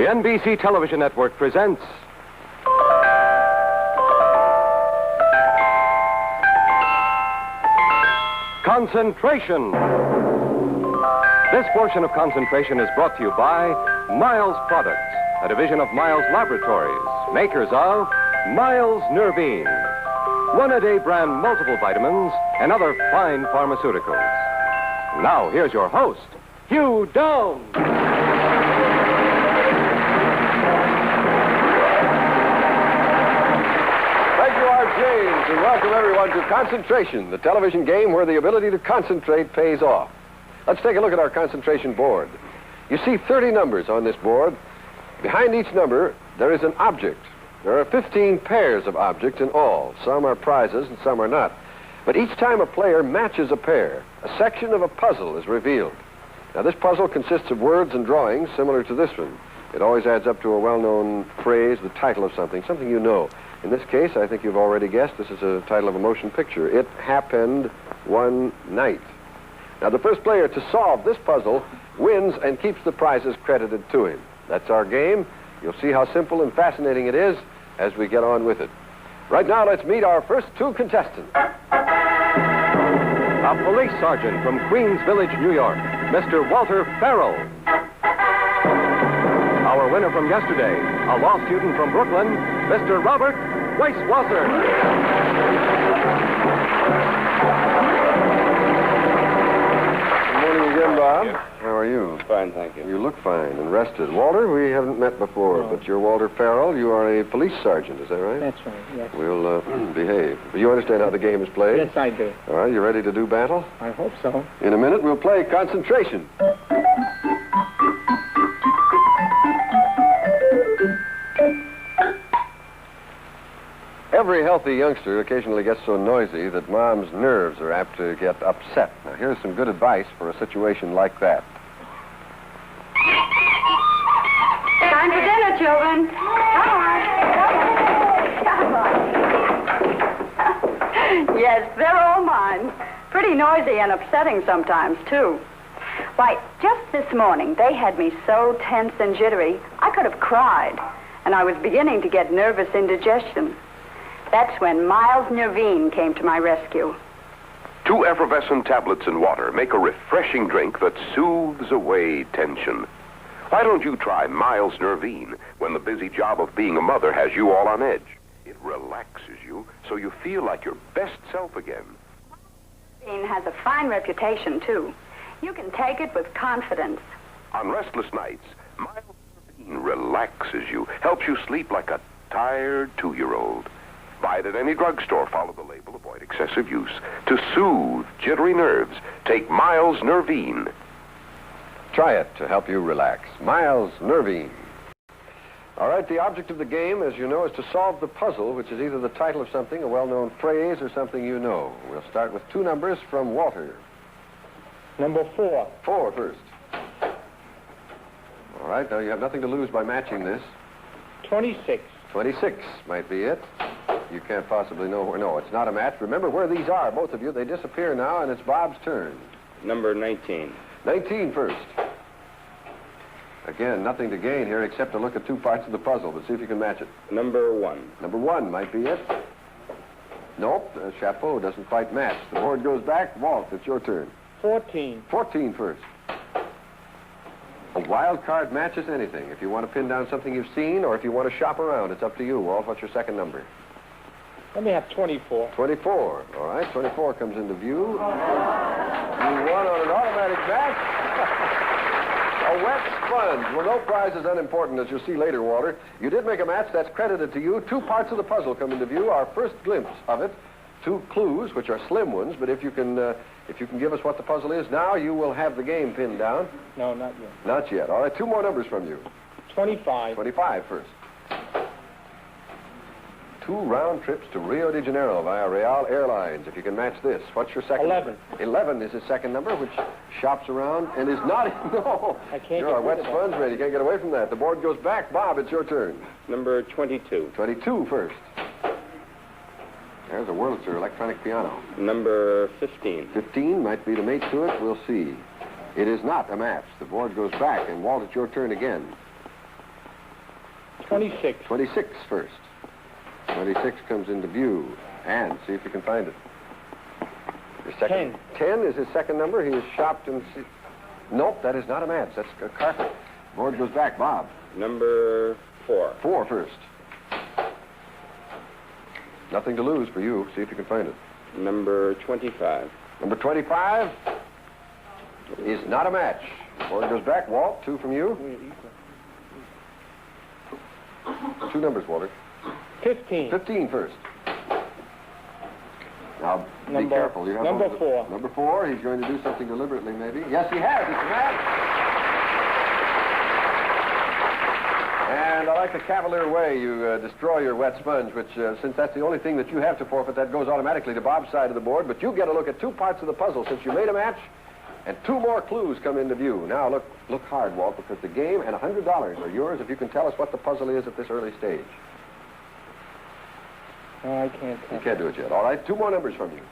The NBC television network presents Concentration. This portion of Concentration is brought to you by Miles Products, a division of Miles Laboratories, makers of Miles Nervine, one-a-day brand multiple vitamins and other fine pharmaceuticals. Now, here's your host, Hugh Downs. James, and welcome everyone to Concentration, the television game where the ability to concentrate pays off. Let's take a look at our concentration board. You see 30 numbers on this board. Behind each number, there is an object. There are 15 pairs of objects in all. Some are prizes and some are not. But each time a player matches a pair, a section of a puzzle is revealed. Now, this puzzle consists of words and drawings similar to this one. It always adds up to a well-known phrase, the title of something you know. In this case, I think you've already guessed, this is a title of a motion picture. It Happened One Night. Now, the first player to solve this puzzle wins and keeps the prizes credited to him. That's our game. You'll see how simple and fascinating it is as we get on with it. Right now, let's meet our first two contestants. A police sergeant from Queens Village, New York, Mr. Walter Farrell. Our winner from yesterday, a law student from Brooklyn, Mr. Robert Weisswasser. Good morning again, Bob. How are you? Fine, thank you. You look fine and rested. Walter, we haven't met before, but you're Walter Farrell. You are a police sergeant, is that right? That's right, yes. We'll behave. You understand how the game is played? Yes, I do. All right, you ready to do battle? I hope so. In a minute, we'll play Concentration. Every healthy youngster occasionally gets so noisy that mom's nerves are apt to get upset. Now, here's some good advice for a situation like that. Time for dinner, children. Come on. Yes, they're all mine. Pretty noisy and upsetting sometimes, too. Why, just this morning, they had me so tense and jittery, I could have cried. And I was beginning to get nervous indigestion. That's when Miles Nervine came to my rescue. 2 effervescent tablets in water make a refreshing drink that soothes away tension. Why don't you try Miles Nervine when the busy job of being a mother has you all on edge? It relaxes you so you feel like your best self again. Nervine has a fine reputation, too. You can take it with confidence. On restless nights, Miles Nervine relaxes you, helps you sleep like a tired 2-year-old. Buy it at any drugstore. Follow the label. Avoid excessive use. To soothe jittery nerves, take Miles Nervine. Try it to help you relax. Miles Nervine. All right, the object of the game, as you know, is to solve the puzzle, which is either the title of something, a well-known phrase, or something you know. We'll start with 2 numbers from Walter. Number 4. 4 first. All right, now you have nothing to lose by matching this. 26. 26 might be it. You can't possibly know where. No, it's not a match. Remember where these are, both of you. They disappear now, and it's Bob's turn. Number 19. 19 first. Again, nothing to gain here except to look at 2 parts of the puzzle, but see if you can match it. Number 1. Number 1 might be it. Nope, the chapeau doesn't quite match. The board goes back. Walt, it's your turn. 14. 14 first. A wild card matches anything. If you want to pin down something you've seen, or if you want to shop around, it's up to you. Walt, what's your second number? Let me have 24. 24. All right, 24 comes into view. You won on an automatic match. A wet sponge. Well, no prize is unimportant, as you'll see later, Walter. You did make a match. That's credited to you. 2 parts of the puzzle come into view. Our first glimpse of it. 2 clues, which are slim ones, but if you can give us what the puzzle is now, you will have the game pinned down. No, not yet. Not yet. All right, 2 more numbers from you. 25. 25 first. 2 round trips to Rio de Janeiro via Real Airlines. If you can match this, what's your second? 11. Number? 11 is his second number, which shops around and is not. No, I can't. You're a wet sponge, man. You can't get away from that. The board goes back. Bob, it's your turn. Number 22. 22 first. There's a Wurlitzer electronic piano. Number 15. 15 might be the mate to it. We'll see. It is not a match. The board goes back, and Walt, it's your turn again. 26. 26 first. 26 comes into view. And see if you can find it. Your second. 10 is his second number. He is shopped and... Nope, that is not a match. That's a carpet. Board goes back. Bob. Number 4. 4 first. Nothing to lose for you. See if you can find it. Number 25. Number 25 is not a match. Board goes back. Walt, 2 from you. 2 numbers, Walter. 15. 15 first. Now, be Number- careful. You have number one- 4. Number 4. He's going to do something deliberately, maybe. Yes, he has. It's a match. And I like the cavalier way you destroy your wet sponge, which, since that's the only thing that you have to forfeit, that goes automatically to Bob's side of the board. But you get a look at 2 parts of the puzzle since you made a match, and 2 more clues come into view. Now, look hard, Walt, because the game and $100 are yours if you can tell us what the puzzle is at this early stage. No, I can't tell. You can't do it yet. All right, 2 more numbers from you.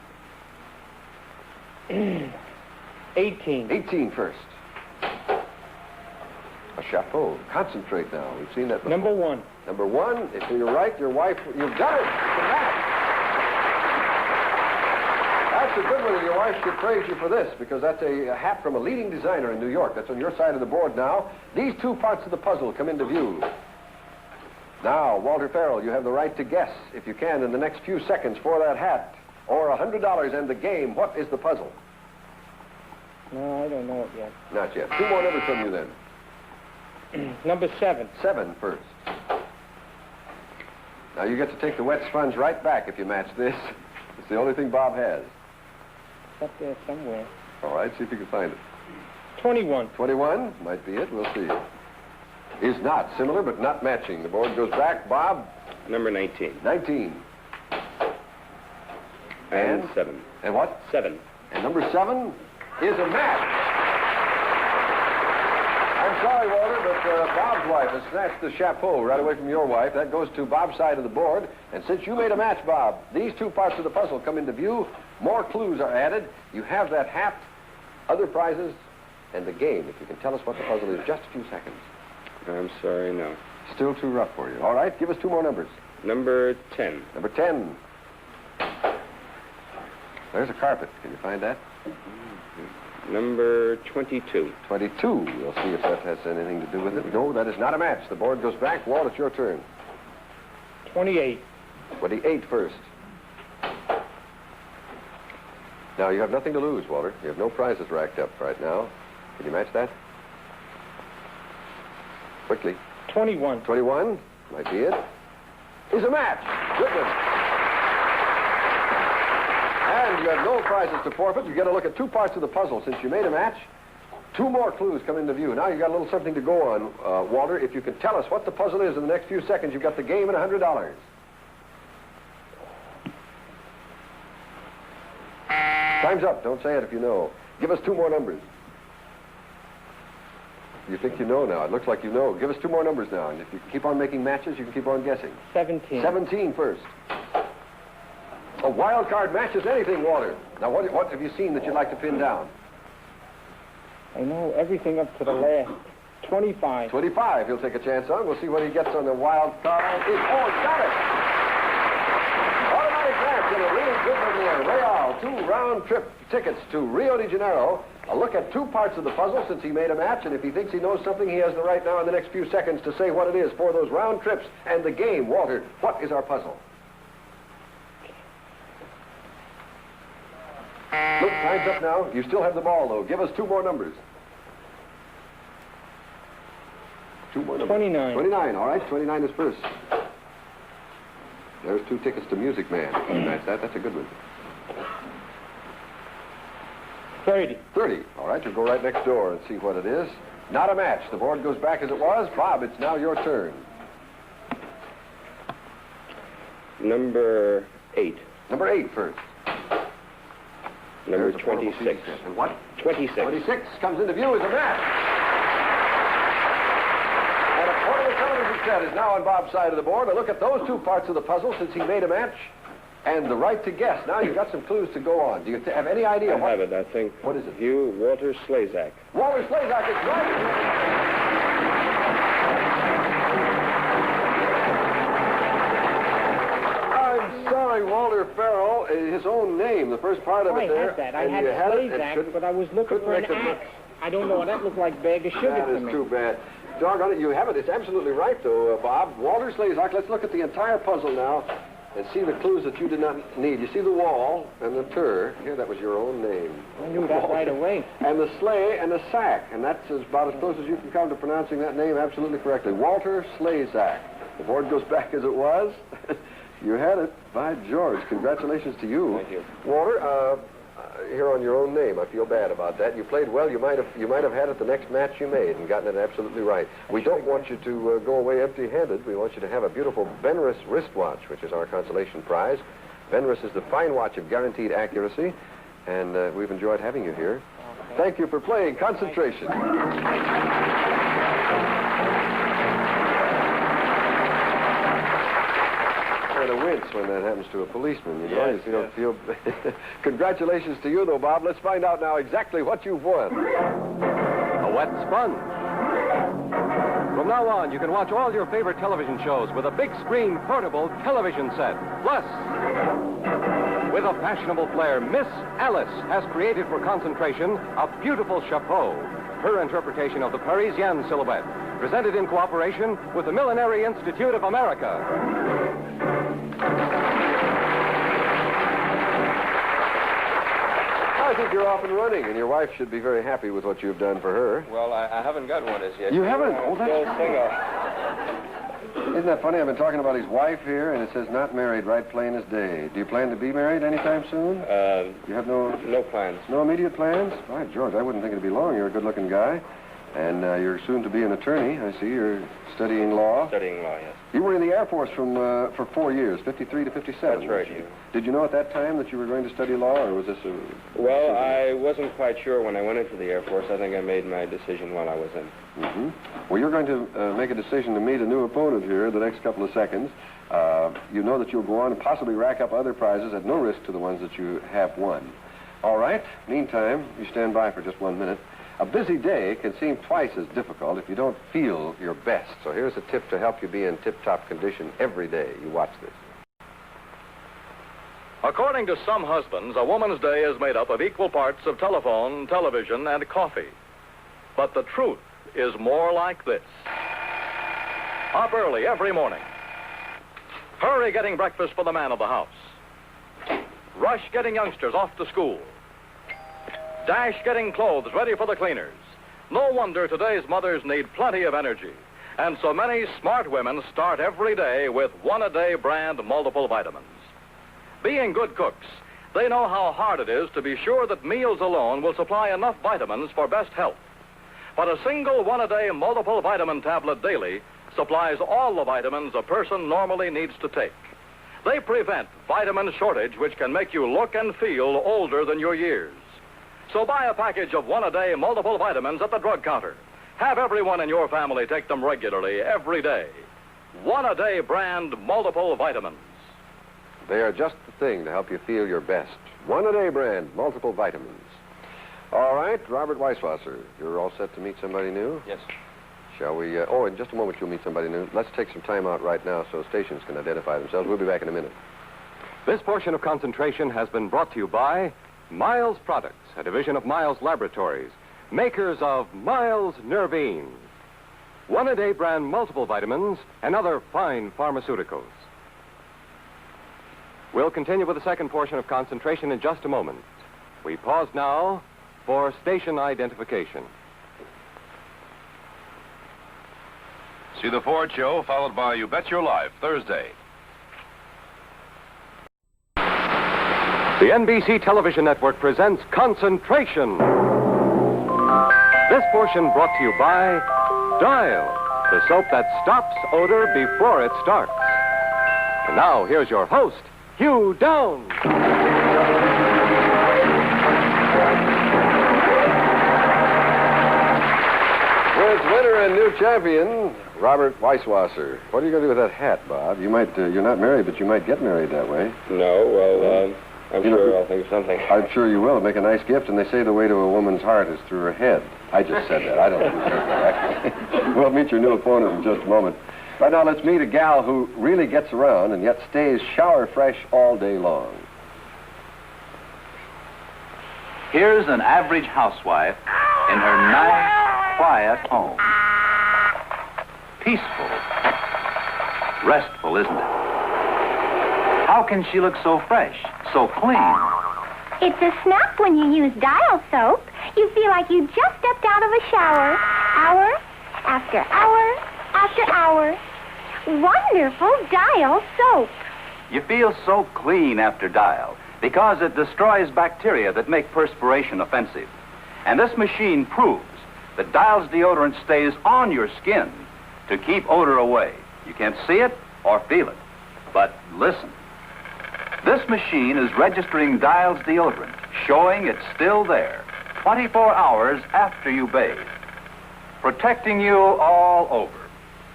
18. 18 first. A chapeau. Concentrate now. We've seen that before. Number 1. Number 1, if you're right, your wife, you've done it. It's a match. That's a good one, and your wife should praise you for this, because that's a hat from a leading designer in New York. That's on your side of the board now. These 2 parts of the puzzle come into view. Now, Walter Farrell, you have the right to guess, if you can, in the next few seconds for that hat, or $100 and the game. What is the puzzle? No, I don't know it yet. Not yet. 2 more numbers from you, then. Number 7. 7 first. Now, you get to take the wet sponge right back if you match this. It's the only thing Bob has. It's up there somewhere. All right, see if you can find it. 21. 21 might be it. We'll see. Is not similar, but not matching. The board goes back. Bob, Number 19. 19. And 7. And what? 7. And number 7 is a match. I'm sorry, Walter, but Bob's wife has snatched the chapeau right away from your wife. That goes to Bob's side of the board. And since you made a match, Bob, these 2 parts of the puzzle come into view. More clues are added. You have that hat, other prizes, and the game. If you can tell us what the puzzle is, just a few seconds. I'm sorry, no. Still too rough for you. All right, give us 2 more numbers. Number 10. Number 10. There's a carpet. Can you find that? Number 22. 22. We'll see if that has anything to do with it. No, that is not a match. The board goes back. Walt, it's your turn. 28. 28 first. Now, you have nothing to lose, Walter. You have no prizes racked up right now. Can you match that? Quickly. 21. 21, might be it, is a match. Good one. And you have no prizes to forfeit. You get a look at 2 parts of the puzzle. Since you made a match, 2 more clues come into view. Now you've got a little something to go on, Walter. If you can tell us what the puzzle is in the next few seconds, you've got the game and $100. Time's up. Don't say it if you know. Give us 2 more numbers. You think you know now. It looks like you know. Give us 2 more numbers now. And if you keep on making matches, you can keep on guessing. 17. 17 first. A wild card matches anything, Walter. Now, what have you seen that you'd like to pin down? I know everything up to the last. 25. 25 he'll take a chance on. We'll see what he gets on the wild card. Got it! Automatic match in a really good one there. Real, 2 round-trip tickets to Rio de Janeiro. A look at 2 parts of the puzzle since he made a match, and if he thinks he knows something, he has the right now in the next few seconds to say what it is for those round trips and the game. Walter, what is our puzzle? Look, time's up now. You still have the ball, though. Give us 2 more numbers. 2 more numbers. 29. 29, all right. 29 is first. There's 2 tickets to Music Man. That's a good one. 30. 30. All right, you'll go right next door and see what it is. Not a match. The board goes back as it was. Bob, it's now your turn. Number 8. Number 8 first. Number There's a portable 26. CD set. And what? 26. 26 comes into view as a match. And a portable television set is now on Bob's side of the board. A look at those 2 parts of the puzzle since he made a match. And the right to guess. Now you've got some clues to go on. Do you have any idea? I have it, I think. What is it? You, Walter Slazak. Walter Slazak is right. spelling Walter Farrell, his own name, the first part of it there. I had that. I and had you had it, Slazak, but I was looking for an axe. I don't know. That looked like a bag of sugar That to is me. too bad. Doggone it, you have it. It's absolutely right, though, Bob. Walter Slazak. Let's look at the entire puzzle now and see the clues that you did not need. You see the wall and the tur. Here, that was your own name. I knew that right away. And the sleigh and the sack. And that's about as close as you can come to pronouncing that name absolutely correctly. Walter Slazak. The board goes back as it was. You had it. By George. Congratulations to you. Thank you. Walter, here on your own name. I feel bad about that. You played well. You might have had it the next match you made and gotten it absolutely right. We don't want you to go away empty-handed. We want you to have a beautiful Benris wristwatch, which is our consolation prize. Benris is the fine watch of guaranteed accuracy, and we've enjoyed having you here. Okay. Thank you for playing Concentration. Kind of wince when that happens to a policeman, you know. Yes, You don't feel. Congratulations to you, though, Bob. Let's find out now exactly what you've won. A wet sponge. From now on, you can watch all your favorite television shows with a big screen portable television set. Plus, with a fashionable flair, Miss Alice has created for Concentration a beautiful chapeau. Her interpretation of the Parisienne silhouette, presented in cooperation with the Millinery Institute of America. I think you're off and running, and your wife should be very happy with what you've done for her. Well, I haven't got one as yet. You haven't? Oh, that's Still single. Isn't that funny? I've been talking about his wife here, and it says not married, right plain as day. Do you plan to be married anytime soon? You have no plans. No immediate plans? By George, I wouldn't think it'd be long. You're a good-looking guy, and you're soon to be an attorney. I see you're studying law. Studying law, yes. You were in the Air Force for 4 years, 53 to 57. That's right. Did you know at that time that you were going to study law, or was this a... Well, I wasn't quite sure when I went into the Air Force. I think I made my decision while I was in. Mm-hmm. Well, you're going to make a decision to meet a new opponent here the next couple of seconds. You know that you'll go on and possibly rack up other prizes at no risk to the ones that you have won. All right. Meantime, you stand by for just 1 minute. A busy day can seem twice as difficult if you don't feel your best. So here's a tip to help you be in tip-top condition every day. You watch this. According to some husbands, a woman's day is made up of equal parts of telephone, television, and coffee. But the truth is more like this. Up early every morning. Hurry getting breakfast for the man of the house. Rush getting youngsters off to school. Dash getting clothes ready for the cleaners. No wonder today's mothers need plenty of energy. And so many smart women start every day with one-a-day brand multiple vitamins. Being good cooks, they know how hard it is to be sure that meals alone will supply enough vitamins for best health. But a single one-a-day multiple vitamin tablet daily supplies all the vitamins a person normally needs to take. They prevent vitamin shortage, which can make you look and feel older than your years. So buy a package of one-a-day multiple vitamins at the drug counter. Have everyone in your family take them regularly every day. One-a-day brand multiple vitamins. They are just the thing to help you feel your best. One-a-day brand, multiple vitamins. All right, Robert Weisswasser, you're all set to meet somebody new? Yes. Shall we? In just a moment you'll meet somebody new. Let's take some time out right now so stations can identify themselves. We'll be back in a minute. This portion of Concentration has been brought to you by Miles Products, a division of Miles Laboratories, makers of Miles Nervine, one-a-day brand multiple vitamins, and other fine pharmaceuticals. We'll continue with the second portion of Concentration in just a moment. We pause now for station identification. See the Ford Show, followed by You Bet Your Life, Thursday. The NBC television network presents Concentration. This portion brought to you by Dial, the soap that stops odor before it starts. And now, here's your host, Hugh Downs. With winner and new champion, Robert Weisswasser. What are you going to do with that hat, Bob? You might, you're not married, but you might get married that way. No, well, I'm sure I'll think of something. I'm sure you will. It'll make a nice gift, and they say the way to a woman's heart is through her head. I just said that. I don't know who said that, actually. We'll meet your new opponent in just a moment. Right now, let's meet a gal who really gets around and yet stays shower fresh all day long. Here's an average housewife in her nice, quiet home. Peaceful. Restful, isn't it? How can she look so fresh, so clean? It's a snap when you use Dial soap. You feel like you just stepped out of a shower. Hour after hour after hour. Wonderful Dial soap. You feel so clean after Dial because it destroys bacteria that make perspiration offensive. And this machine proves that Dial's deodorant stays on your skin to keep odor away. You can't see it or feel it. But listen. This machine is registering Dial's deodorant, showing it's still there 24 hours after you bathe, protecting you all over.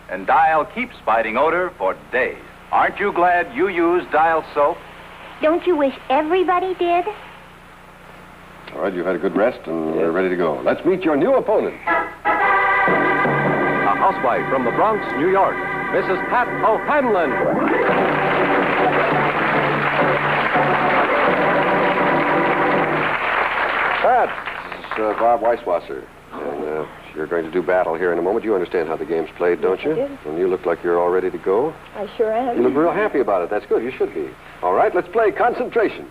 And Dial keeps fighting odor for days. Aren't you glad you use Dial soap? Don't you wish everybody did? All right, you've had a good rest and we're ready to go. Let's meet your new opponent. A housewife from the Bronx, New York, Mrs. Pat O'Hanlon. Pat, this is Bob Weisswasser. And you're going to do battle here in a moment. You understand how the game's played, don't you? I do. And you look like you're all ready to go. I sure am. You look real happy about it. That's good. You should be. All right, let's play concentration.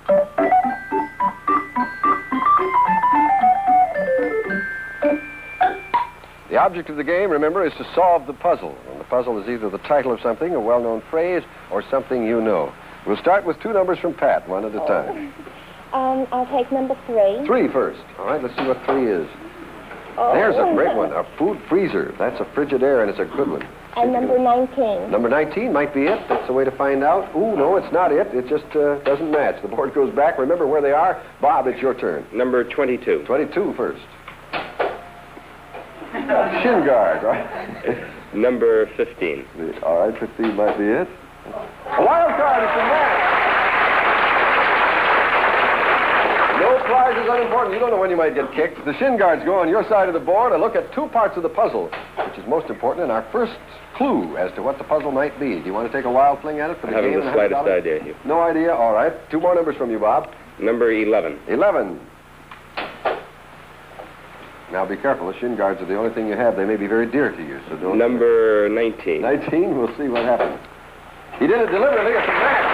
The object of the game, remember, is to solve the puzzle. And the puzzle is either the title of something, a well-known phrase, or something you know. We'll start with two numbers from Pat, one at a time. I'll take number 3. 3 first. All right, let's see what 3 is. Oh. There's a great one, a food freezer. That's a Frigidaire, and it's a good one. And number 19. Number 19 might be it. That's the way to find out. Ooh, no, it's not it. It just doesn't match. The board goes back. Remember where they are. Bob, it's your turn. Number 22. 22 first. Shin guard, right? Number 15. All right, 15 might be it. A wild card, it's a match. No prize is unimportant. You don't know when you might get kicked. The shin guards go on your side of the board and look at 2 parts of the puzzle, which is most important, and our first clue as to what the puzzle might be. Do you want to take a wild fling at it for the I game? haven't the slightest idea, Hugh. No idea? All right. 2 more numbers from you, Bob. Number 11. 11. Now, be careful. The shin guards are the only thing you have. They may be very dear to you, so don't... Number 19. 19? We'll see what happens. He did it deliberately. It's a match.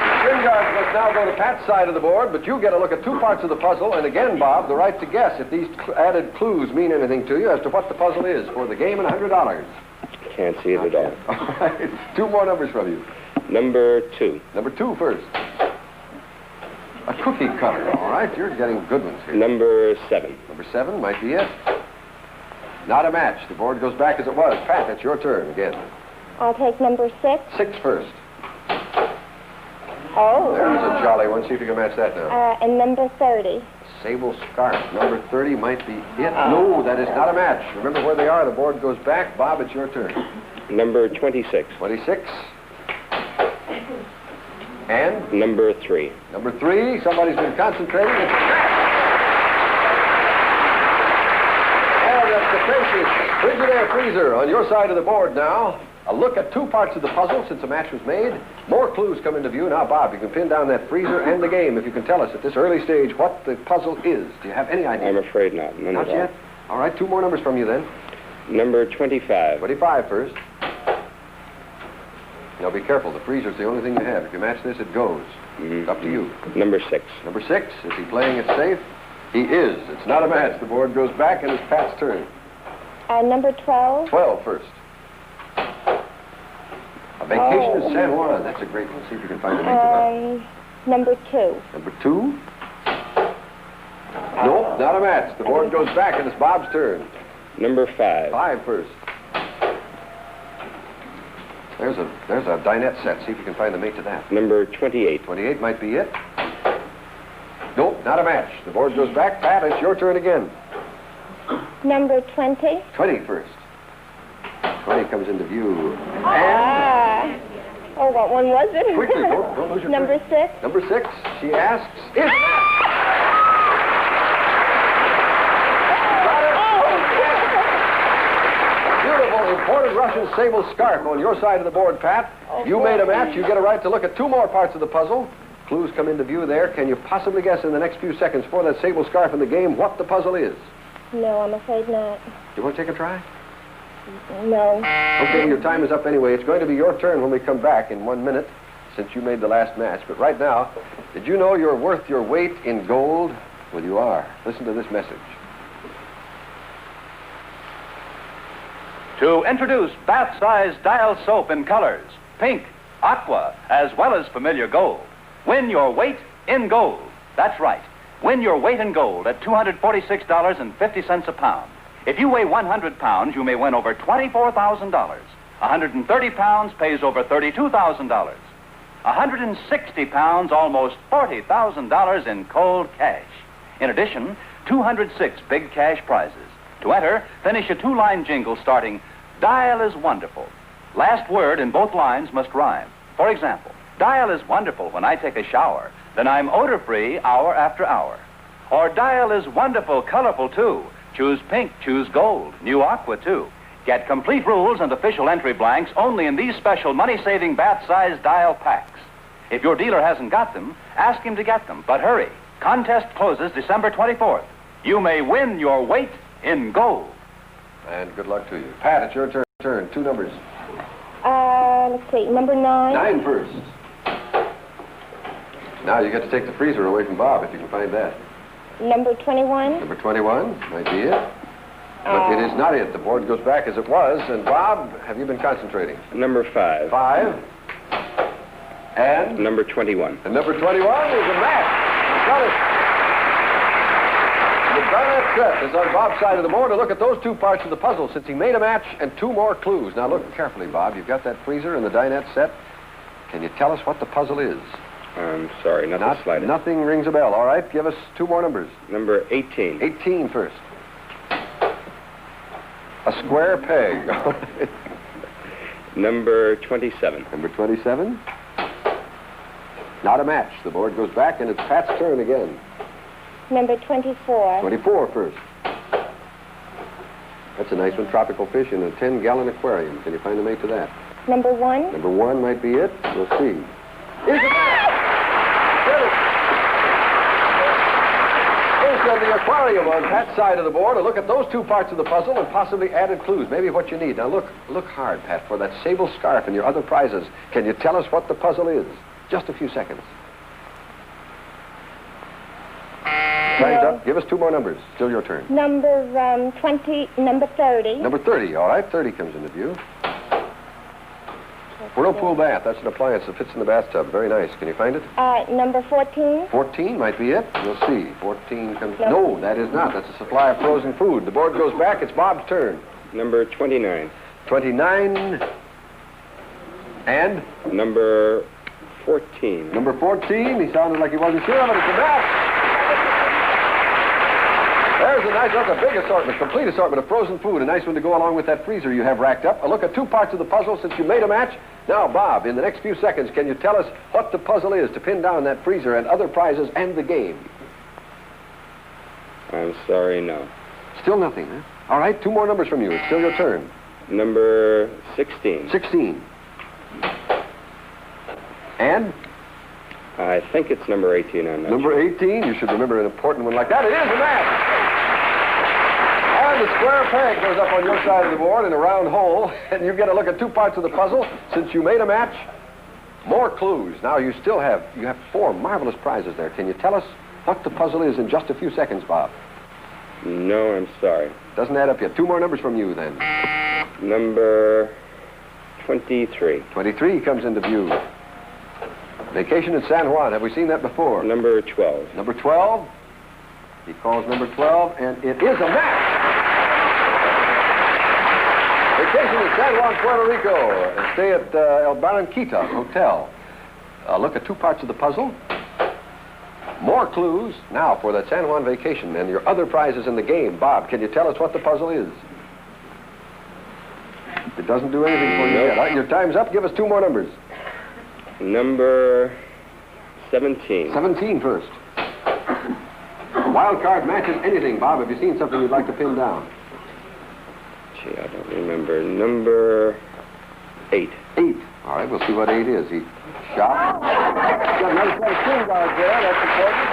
The shin guards must now go to Pat's side of the board, but you get a look at 2 parts of the puzzle, and again, Bob, the right to guess if these added clues mean anything to you as to what the puzzle is for the game and $100. Can't see it at all. All right. 2 more numbers from you. Number 2. Number 2 first. A cookie cutter. All right, you're getting good ones here. Number 7. Number 7 might be it. Not a match. The board goes back as it was. Pat, it's your turn again. I'll take number 6. 6 first. Oh. There's a jolly one. See if you can match that now. And number 30. Sable scarf. Number 30 might be it. No, that is not a match. Remember where they are. The board goes back. Bob, it's your turn. Number 26. 26. And? Number 3. Number 3. Somebody's been concentrating. It's a match. Oh, that's capacious. Frigidaire freezer on your side of the board now. A look at 2 parts of the puzzle since a match was made. More clues come into view. Now, Bob, you can pin down that freezer and the game if you can tell us at this early stage what the puzzle is. Do you have any idea? I'm afraid not. None Not at all. yet? All right, 2 more numbers from you then. Number 25. 25 first. Now, be careful. The freezer's the only thing you have. If you match this, it goes. It's up to you. Number 6. Number 6. Is he playing it safe? He is. It's not a match. The board goes back, and it's Pat's turn. Number 12. 12 first. A vacation in San Juan. That's a great one. See if you can find a mate to Number 2. Number 2. Nope, not a match. The board goes back, and it's Bob's turn. Number 5. 5 first. There's a dinette set. See if you can find the mate to that. Number 28. 28 might be it. Nope, not a match. The board goes back. Pat, it's your turn again. Number 20. 20 first. 20 comes into view. Oh, what one was it? Quickly, don't lose your Number turn. 6. Number 6, she asks, is that? red Russian sable scarf on your side of the board, Pat. You made a match. You get a right to look at two more parts of the puzzle. Clues come into view there. Can you possibly guess in the next few seconds for that sable scarf in the game what the puzzle is? No, I'm afraid not. You want to take a try? No. Okay, your time is up anyway. It's going to be your turn when we come back in 1 minute, since you made the last match. But right now, did you know you're worth your weight in gold? Well, you are. Listen to this message. To introduce bath-sized dial soap in colors, pink, aqua, as well as familiar gold. Win your weight in gold. That's right. Win your weight in gold at $246.50 a pound. If you weigh 100 pounds, you may win over $24,000. 130 pounds pays over $32,000. 160 pounds, almost $40,000 in cold cash. In addition, 206 big cash prizes. To enter, finish a two-line jingle starting, "Dial is wonderful." Last word in both lines must rhyme. For example, "Dial is wonderful when I take a shower, then I'm odor-free hour after hour." Or "Dial is wonderful, colorful too. Choose pink, choose gold, new aqua too." Get complete rules and official entry blanks only in these special money-saving bath-sized dial packs. If your dealer hasn't got them, ask him to get them, but hurry. Contest closes December 24th. You may win your weight in gold. And good luck to you. Pat, it's your turn. Two numbers. Let's see, number 9. 9 first. Now you get to take the freezer away from Bob if you can find that. Number 21. Number 21 might be it. But it is not it. The board goes back as it was. And Bob, have you been concentrating? Number 5. 5. And? Number 21. And number 21 is a match. Got it. The Barnett set is on Bob's side of the board. To look at those two parts of the puzzle since he made a match and two more clues. Now look carefully, Bob. You've got that freezer and the dinette set. Can you tell us what the puzzle is? I'm sorry, not the slightest. Nothing rings a bell. All right, give us two more numbers. Number 18. 18 first. A square peg. Number 27. Number 27. Not a match. The board goes back, and it's Pat's turn again. Number 24. 24 first. That's a nice one. Tropical fish in a 10-gallon aquarium. Can you find a mate to that? Number 1. Number 1 might be it. We'll see. Is it that? Get it. Here's the aquarium on Pat's side of the board. A look at those two parts of the puzzle and possibly added clues. Maybe what you need. Now look hard, Pat, for that sable scarf and your other prizes. Can you tell us what the puzzle is? Just a few seconds. Time's up. Give us two more numbers. Still your turn. Number 30. Number 30. All right, 30 comes into view. Whirlpool bath. That's an appliance that fits in the bathtub. Very nice. Can you find it? Number 14. 14 might be it. We'll see. 14 comes... No, that is not. That's a supply of frozen food. The board goes back. It's Bob's turn. Number 29. 29. And? Number 14. Number 14. He sounded like he wasn't sure, but it's a match. There's a nice, that's a big assortment, complete assortment of frozen food. A nice one to go along with that freezer you have racked up. A look at two parts of the puzzle since you made a match. Now, Bob, in the next few seconds, can you tell us what the puzzle is to pin down that freezer and other prizes and the game? I'm sorry, no. Still nothing, huh? All right, two more numbers from you. It's still your turn. Number 16. 16. And? I think it's number 18. I'm not Number sure. 18. You should remember an important one like that. It is a match. And the square peg goes up on your side of the board in a round hole, and you get a look at two parts of the puzzle. Since you made a match, more clues. Now you have four marvelous prizes there. Can you tell us what the puzzle is in just a few seconds, Bob? No, I'm sorry. Doesn't add up yet. Two more numbers from you, then. Number 23. 23 comes into view. Vacation in San Juan. Have we seen that before? Number 12. Number 12. He calls number 12, and it is a match. Vacation in San Juan, Puerto Rico. And stay at El Barranquita Hotel. Look at two parts of the puzzle. More clues now for that San Juan vacation and your other prizes in the game. Bob, can you tell us what the puzzle is? It doesn't do anything for you yet. All right, your time's up. Give us two more numbers. Number 17. 17 first. Wild card matches anything, Bob. Have you seen something you'd like to pin down? Gee, I don't remember. Number 8. 8. All right, we'll see what 8 is. He shot. Got another set of shin guards there. That's important.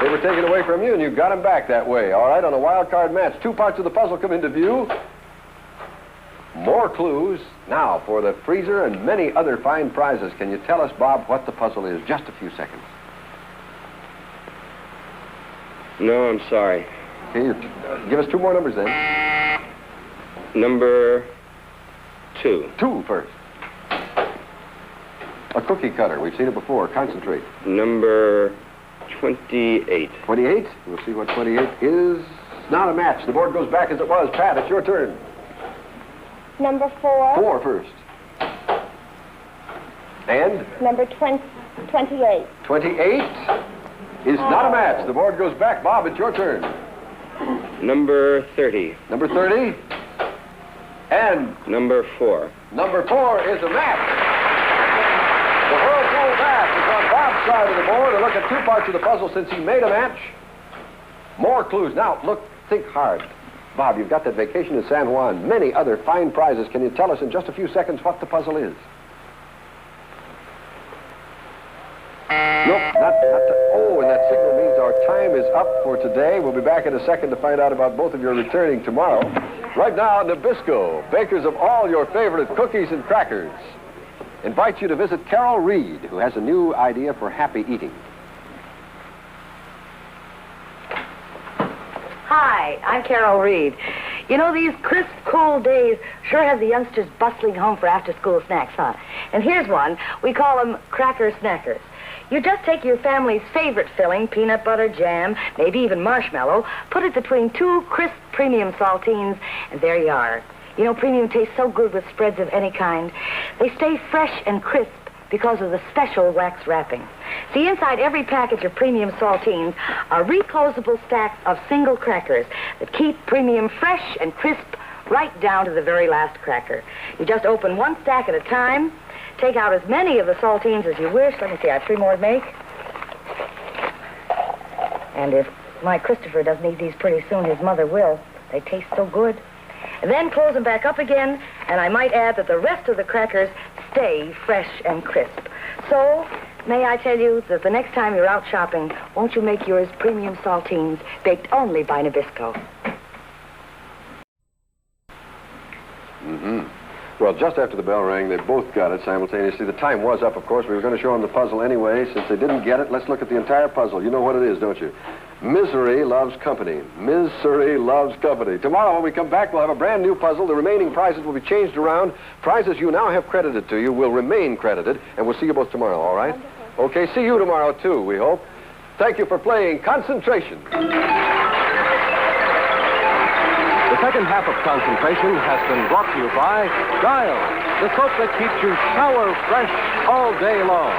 They were taken away from you, and you got them back that way. All right, on a wild card match, 2 parts of the puzzle come into view. More clues. Now, for the freezer and many other fine prizes, can you tell us, Bob, what the puzzle is? Just a few seconds. No, I'm sorry. Okay, give us 2 more numbers then. Number 2. 2 first. A cookie cutter. We've seen it before. Concentrate. Number 28. 28? We'll see what 28 is. Not a match. The board goes back as it was. Pat, it's your turn. Number 4. 4 first. And? Number 28. 28 is not a match. The board goes back. Bob, it's your turn. Number 30. Number 30. And? Number 4. Number 4 is a match. The Whirlpool Bath is on Bob's side of the board. A look at 2 parts of the puzzle since he made a match. More clues. Now, look, think hard. Bob, you've got that vacation in San Juan. Many other fine prizes. Can you tell us in just a few seconds what the puzzle is? Nope, not oh, and that signal means our time is up for today. We'll be back in a second to find out about both of your returning tomorrow. Right now, Nabisco, bakers of all your favorite cookies and crackers, invite you to visit Carol Reed, who has a new idea for happy eating. Hi, I'm Carol Reed. You know, these crisp, cool days sure have the youngsters bustling home for after-school snacks, huh? And here's one. We call them Cracker Snackers. You just take your family's favorite filling, peanut butter, jam, maybe even marshmallow, put it between 2 crisp premium saltines, and there you are. You know, premium tastes so good with spreads of any kind. They stay fresh and crisp because of the special wax wrapping. See, inside every package of premium saltines are reclosable stacks of single crackers that keep premium fresh and crisp right down to the very last cracker. You just open 1 stack at a time, take out as many of the saltines as you wish. Let me see, I have 3 more to make. And if my Christopher doesn't eat these pretty soon, his mother will. They taste so good. And then close them back up again, and I might add that the rest of the crackers stay fresh and crisp. So, may I tell you that the next time you're out shopping, won't you make yours premium saltines baked only by Nabisco? Mm-hmm. Well, just after the bell rang, they both got it simultaneously. The time was up, of course. We were going to show them the puzzle anyway. Since they didn't get it, let's look at the entire puzzle. You know what it is, don't you? Misery loves company. Misery loves company. Tomorrow, when we come back, we'll have a brand new puzzle. The remaining prizes will be changed around. Prizes you now have credited to you will remain credited, and we'll see you both tomorrow, all right? Wonderful. Okay, see you tomorrow, too, we hope. Thank you for playing Concentration. The second half of Concentration has been brought to you by Dial, the soap that keeps you shower fresh all day long.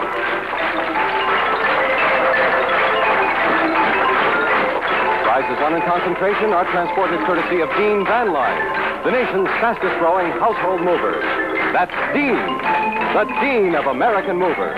Prizes won in Concentration are transported courtesy of Dean Van Line, the nation's fastest-growing household mover. That's Dean, the Dean of American movers.